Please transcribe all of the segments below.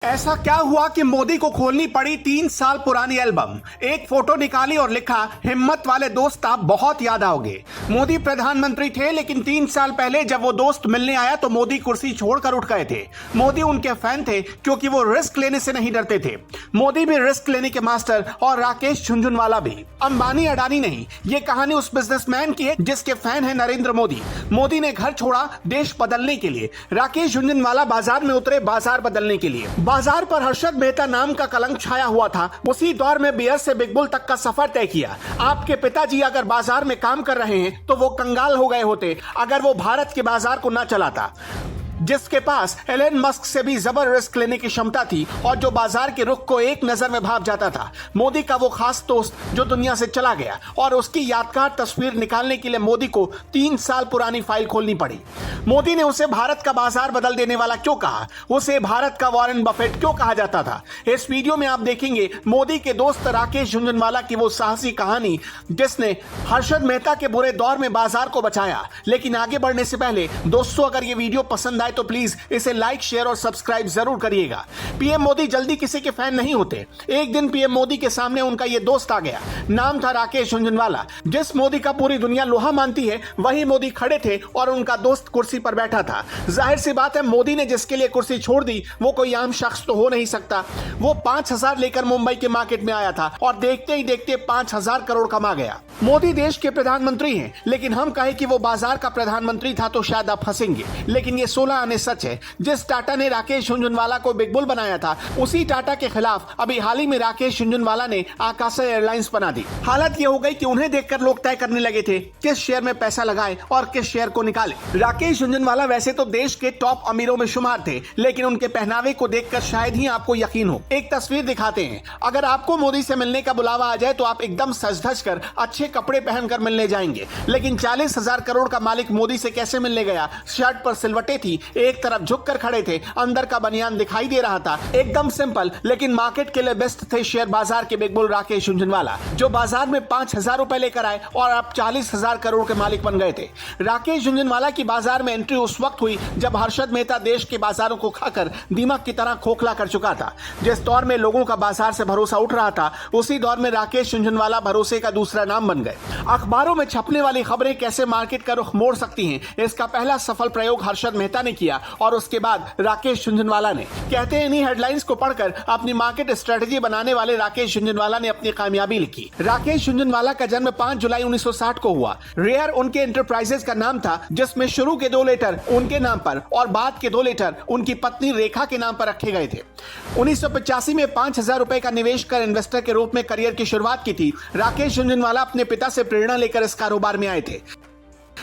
ऐसा क्या हुआ कि मोदी को खोलनी पड़ी 3 साल पुरानी एल्बम। एक फोटो निकाली और लिखा, हिम्मत वाले दोस्त आप बहुत याद आओगे। मोदी प्रधानमंत्री थे, लेकिन 3 साल पहले जब वो दोस्त मिलने आया तो मोदी कुर्सी छोड़कर उठ गए थे। मोदी उनके फैन थे क्योंकि वो रिस्क लेने से नहीं डरते थे। मोदी भी रिस्क लेने के मास्टर और राकेश झुनझुनवाला भी। अंबानी अडानी नहीं, ये कहानी उस बिजनेसमैन की है जिसके फैन है नरेंद्र मोदी। मोदी ने घर छोड़ा देश बदलने के लिए, राकेश झुनझुनवाला बाजार में उतरे बाजार बदलने के लिए। बाजार पर हर्षद मेहता नाम का कलंक छाया हुआ था। उसी दौर में बियर से बिग बुल तक का सफर तय किया। आपके पिताजी अगर बाजार में काम कर रहे हैं तो वो कंगाल हो गए होते अगर वो भारत के बाजार को न चलाता, जिसके पास एलन मस्क से भी जबर रिस्क लेने की क्षमता थी और जो बाजार के रुख को एक नजर में भाप जाता था। मोदी का वो खास दोस्त जो दुनिया से चला गया और उसकी यादगार तस्वीर निकालने के लिए मोदी को 3 साल पुरानी फाइल खोलनी पड़ी। मोदी ने उसे भारत का बाजार बदल देने वाला क्यों कहा, उसे भारत का वॉरेन बफेट क्यों कहा जाता था। इस वीडियो में आप देखेंगे मोदी के दोस्त राकेश झुनझुनवाला की वो साहसी कहानी जिसने हर्षद मेहता के बुरे दौर में बाजार को बचाया। लेकिन आगे बढ़ने से पहले दोस्तों, अगर ये वीडियो पसंद तो प्लीज इसे लाइक, शेयर और सब्सक्राइब जरूर करिएगा। पीएम मोदी जल्दी किसी के फैन नहीं होते। एक दिन पीएम मोदी के सामने उनका ये दोस्त आ गया, नाम था राकेश झुनझुनवाला। जिस मोदी का पूरी दुनिया लोहा मानती है वही मोदी खड़े थे और उनका दोस्त कुर्सी पर बैठा था। जाहिर सी बात है, मोदी ने जिसके लिए कुर्सी छोड़ दी वो कोई आम शख्स तो हो नहीं सकता। वो 5,000 लेकर मुंबई के मार्केट में आया था और देखते ही देखते 5,000 करोड़ कमा गया। मोदी देश के प्रधानमंत्री हैं, लेकिन हम कहें कि वो बाजार का प्रधानमंत्री था तो शायद आप हंसेंगे, लेकिन ये 16 आने सच है। जिस टाटा ने राकेश झुनझुनवाला को बिग बुल बनाया था, उसी टाटा के खिलाफ अभी हाल ही में राकेश झुनझुनवाला ने आकाशा एयरलाइंस बना दी। हालत ये हो गई कि उन्हें देखकर लोग तय करने लगे थे किस शेयर में पैसा लगाएं और किस शेयर को निकालें। राकेश झुनझुनवाला वैसे तो देश के टॉप अमीरों में शुमार थे, लेकिन उनके पहनावे को देखकर शायद ही आपको यकीन हो। एक तस्वीर दिखाते हैं। अगर आपको मोदी से मिलने का बुलावा आ जाए तो आप एकदम सज धज कर अच्छे कपड़े पहनकर मिलने जाएंगे, लेकिन 40,000 करोड़ का मालिक मोदी से कैसे मिलने गया। शर्ट पर सिलवटें थी, एक तरफ झुककर खड़े थे, अंदर का बनियान दिखाई दे रहा था। एकदम सिंपल, लेकिन मार्केट के लिए बेस्ट थे शेयर बाजार के बिग बुल राकेश झुनझुनवाला, जो बाजार में 5,000 रुपए लेकर आए और अब 40,000 करोड़ के मालिक बन गए थे। राकेश झुनझुनवाला की बाजार में एंट्री उस वक्त हुई जब हर्षद मेहता देश के बाजारों को खाकर दीमक की तरह खोखला कर चुका था। जिस दौर में लोगों का बाजार से भरोसा उठ रहा था, उसी दौर में राकेश झुनझुनवाला भरोसे का दूसरा नाम बन गए। अखबारों में छपने वाली खबरें कैसे मार्केट का रुख मोड़ सकती हैं, इसका पहला सफल प्रयोग हर्षद मेहता ने किया और उसके बाद राकेश झुनझुनवाला ने। कहते हैं इन्हीं हेडलाइंस को पढ़कर अपनी मार्केट स्ट्रेटजी बनाने वाले राकेश झुनझुनवाला ने अपनी कामयाबी लिखी। राकेश झुनझुनवाला का जन्म 5 जुलाई 1960 को हुआ। रेयर उनके एंटरप्राइजेस का नाम था, जिसमें शुरू के 2 लेटर उनके नाम पर और बाद के 2 लेटर उनकी पत्नी रेखा के नाम पर रखे गए थे। 1985 में 5,000 रुपए का निवेश कर इन्वेस्टर के रूप में करियर की शुरुआत की थी। राकेश झुनझुनवाला अपने पिता से प्रेरणा लेकर इस कारोबार में आए थे,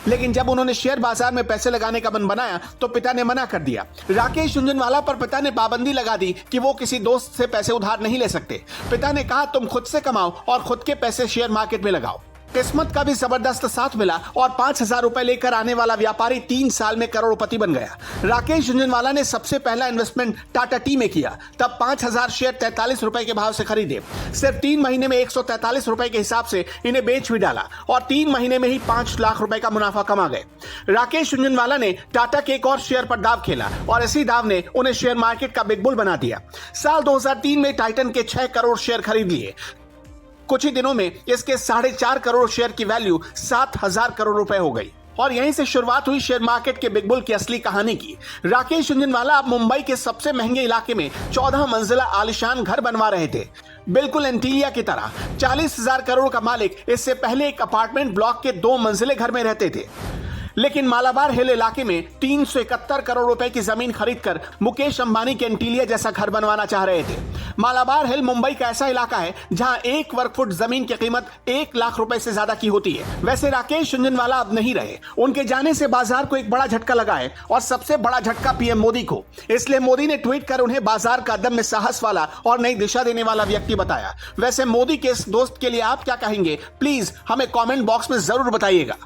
लेकिन जब उन्होंने शेयर बाजार में पैसे लगाने का मन बनाया तो पिता ने मना कर दिया। राकेश झुनझुनवाला पर पिता ने पाबंदी लगा दी कि वो किसी दोस्त से पैसे उधार नहीं ले सकते। पिता ने कहा, तुम खुद से कमाओ और खुद के पैसे शेयर मार्केट में लगाओ। किस्मत का भी जबरदस्त साथ मिला और 5,000 रुपए लेकर आने वाला व्यापारी 3 साल में करोड़पति बन गया। राकेश झुनझुनवाला ने सबसे पहला इन्वेस्टमेंट टाटा टी में किया। तब 5,000 शेयर 43 रुपए के भाव से खरीदे। सिर्फ 3 महीने में 143 रुपए के हिसाब से इन्हें बेच भी डाला और 3 महीने में ही 5 लाख रुपए का मुनाफा कमा गए। राकेश झुनझुनवाला ने टाटा के एक और शेयर पर दाव खेला और इसी दाव ने उन्हें शेयर मार्केट का बिग बुल बना दिया। साल 2003 में टाइटन के 6 करोड़ शेयर खरीद लिए। कुछ ही दिनों में इसके 4.5 करोड़ शेयर की वैल्यू 7,000 करोड़ रुपए हो गई और यहीं से शुरुआत हुई शेयर मार्केट के बिग बुल की असली कहानी की। राकेश झुनझुनवाला अब मुंबई के सबसे महंगे इलाके में 14 मंजिला आलीशान घर बनवा रहे थे, बिल्कुल एंटीलिया की तरह। 40,000 करोड़ का मालिक इससे पहले एक अपार्टमेंट ब्लॉक के 2 मंजिले घर में रहते थे, लेकिन मालाबार हिल इलाके में 371 करोड़ रुपए की जमीन खरीदकर मुकेश अंबानी के एंटीलिया जैसा घर बनवाना चाह रहे थे। मालाबार हिल मुंबई का ऐसा इलाका है जहां 1 वर्ग फुट जमीन की कीमत 1 लाख रुपए से ज्यादा की होती है। वैसे राकेश झुनझुनवाला अब नहीं रहे। उनके जाने से बाजार को एक बड़ा झटका लगा है और सबसे बड़ा झटका पीएम मोदी को। इसलिए मोदी ने ट्वीट कर उन्हें बाजार का अदम्य साहस वाला और नई दिशा देने वाला व्यक्ति बताया। वैसे मोदी के इस दोस्त के लिए आप क्या कहेंगे, प्लीज हमें कॉमेंट बॉक्स में जरूर बताइएगा।